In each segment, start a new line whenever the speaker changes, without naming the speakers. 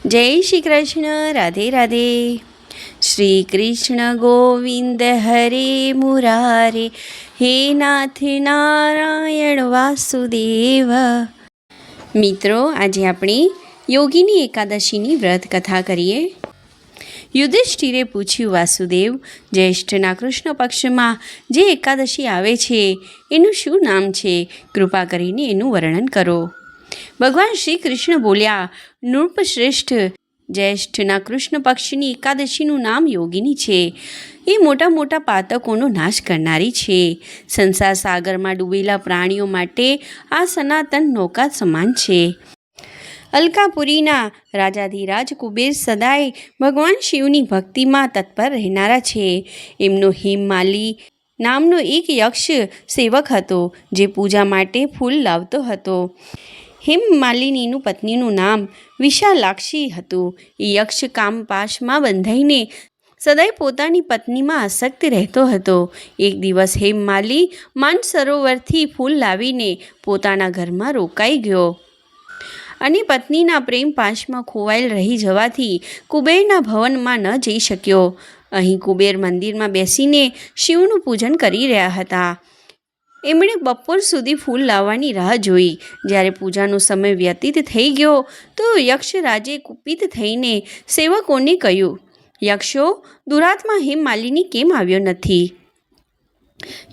જય શ્રી કૃષ્ણ. રાધે રાધે. શ્રી કૃષ્ણ ગોવિંદ હરે મુરારે, હે નાથ નારાયણ વાસુદેવ. મિત્રો, આજે આપણે યોગીની એકાદશીની વ્રત કથા કરીએ. યુધિષ્ઠિરે પૂછ્યું, વાસુદેવ, જ્યેષ્ઠના કૃષ્ણ પક્ષમાં જે એકાદશી આવે છે એનું શું નામ છે? કૃપા કરીને એનું વર્ણન કરો. ભગવાન શ્રી કૃષ્ણ બોલ્યા, નૃપશ્રેષ્ઠ, જ્યેષ્ઠના કૃષ્ણ પક્ષની એકાદશીનું નામ યોગિની છે. એ મોટા મોટા પાતકોનો નાશ કરનારી છે. સંસાર સાગરમાં ડૂબેલા પ્રાણીઓ માટે આ સનાતન નૌકા સમાન છે. અલકાપુરીના રાજાધિરાજ કુબેર સદાય ભગવાન શિવની ભક્તિમાં તત્પર રહેનારા છે. એમનો હેમમાલી નામનો એક યક્ષ સેવક હતો જે પૂજા માટે ફૂલ લાવતો હતો. હેમમાલિનીનું પત્નીનું નામ વિશાલાક્ષી હતું. એ યક્ષ કામપાશમાં બંધાઈને સદાય પોતાની પત્નીમાં આસક્ત રહેતો હતો. એક દિવસ હેમમાલી માનસરોવરથી ફૂલ લાવીને પોતાના ઘરમાં રોકાઈ ગયો અને પત્નીના પ્રેમ પાશમાં ખોવાયેલ રહી જવાથી કુબેરના ભવનમાં ન જઈ શક્યો. અહીં કુબેર મંદિરમાં બેસીને શિવનું પૂજન કરી રહ્યા હતા. એમણે બપોર સુધી ફૂલ લાવવાની રાહ જોઈ. જ્યારે પૂજાનો સમય વ્યતીત થઈ ગયો તો યક્ષરાજે કુપિત થઈને સેવકોને કહ્યું, યક્ષો, દુરાત્મા હેમમાલિની કેમ આવ્યો નથી?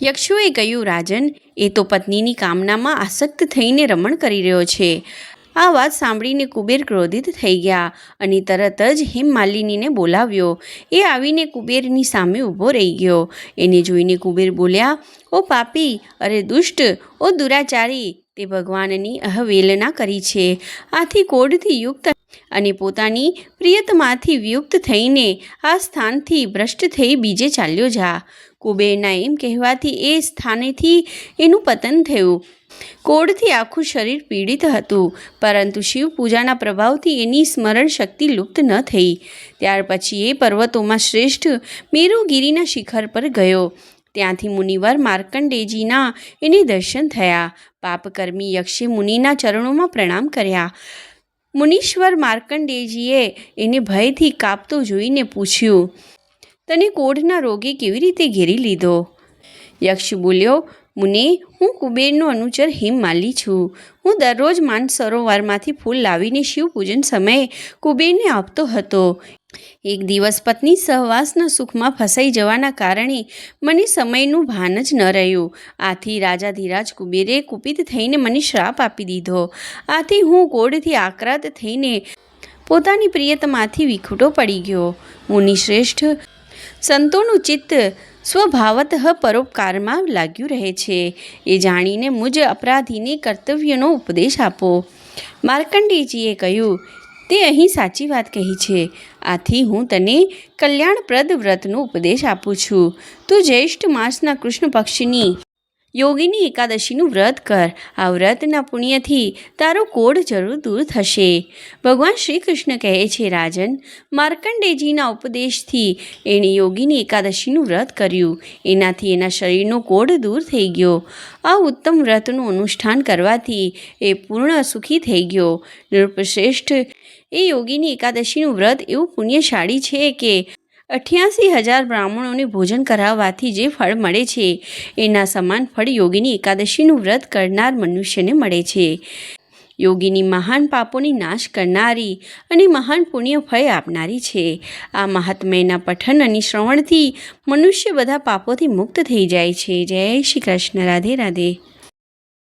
યક્ષોએ કહ્યું, રાજન, એ તો પત્નીની કામનામાં આસક્ત થઈને રમણ કરી રહ્યો છે. આ વાત સાંભળીને કુબેર ક્રોધિત થઈ ગયા અને તરત જ હેમમાલિનીને બોલાવ્યો. એ આવીને કુબેરની સામે ઊભો રહી ગયો. એને જોઈને કુબેર બોલ્યા, ઓ પાપી, અરે દુષ્ટ, ઓ દુરાચારી, તે ભગવાનની અવહેલના કરી છે. આથી કોઢથી યુક્ત અને પોતાની પ્રિયતમાથી વિયુક્ત થઈને આ સ્થાનથી ભ્રષ્ટ થઈ બીજે ચાલ્યો જા. કુબેરના એમ કહેવાથી એ સ્થાનેથી એનું પતન થયું. કોઢથી આખું શરીર પીડિત હતું, પરંતુ શિવ પૂજાના પ્રભાવથી એની સ્મરણ શક્તિ લુપ્ત ન થઈ. ત્યાર પછી એ પર્વતોમાં શ્રેષ્ઠ મેરુગીરીના શિખર પર ગયો. ત્યાંથી મુનિવર માર્કંડેયજીના એને દર્શન થયા. પાપકર્મી યક્ષે મુનિના ચરણોમાં પ્રણામ કર્યા. મુનીશ્વર માર્કંડેયજીએ એને ભયથી કાપતો જોઈને પૂછ્યું, તને કોઢના રોગે કેવી રીતે ઘેરી લીધો? યક્ષ બોલ્યો, મુને, હું કુબેરનો અનુચર હેમમાલી છું. હું દરરોજ માનસરોવરમાંથી ફૂલ લાવીને શિવ પૂજન સમયે કુબેરને આપતો હતો. એક દિવસ પત્ની સહવાસના સુખમાં ફસાઈ જવાના કારણે મને સમયનું ભાન જ ન રહ્યું. આથી રાજાધિરાજ કુબેરે કુપિત થઈને મને શ્રાપ આપી દીધો. આથી હું કોઢથી આક્રાંત થઈને પોતાની પ્રિયતમાથી વિખૂટો પડી ગયો. મુનિશ્રેષ્ઠ, સંતોનું ચિત્ત સ્વભાવતઃ પરોપકારમાં લાગ્યું રહે છે. એ જાણીને મુજ અપરાધીને કર્તવ્યનો ઉપદેશ આપો. માર્કંડેયજીએ કહ્યું, તે અહીં સાચી વાત કહી છે. આથી હું તને કલ્યાણપ્રદ વ્રતનો ઉપદેશ આપું છું. તું જ્યેષ્ઠ માસના કૃષ્ણ પક્ષની યોગીની એકાદશીનું વ્રત કર. આ વ્રતના પુણ્યથી તારો કોઢ જરૂર દૂર થશે. ભગવાન શ્રી કૃષ્ણ કહે છે, રાજન, માર્કંડેયજીના ઉપદેશથી એણે યોગીની એકાદશીનું વ્રત કર્યું. એનાથી એના શરીરનો કોઢ દૂર થઈ ગયો. આ ઉત્તમ વ્રતનું અનુષ્ઠાન કરવાથી એ પૂર્ણ સુખી થઈ ગયો. નૃપશ્રેષ્ઠ, એ યોગીની એકાદશીનું વ્રત એવું પુણ્યશાળી છે કે 88,000 બ્રાહ્મણોને ભોજન કરાવવાથી જે ફળ મળે છે એના સમાન ફળ યોગીની એકાદશીનું વ્રત કરનાર મનુષ્યને મળે છે. યોગીની મહાન પાપોની નાશ કરનારી અને મહાન પુણ્ય ફળ આપનારી છે. આ મહાત્મ્યના પઠન અને શ્રવણથી મનુષ્ય બધા પાપોથી મુક્ત થઈ જાય છે. જય શ્રી કૃષ્ણ. રાધે રાધે.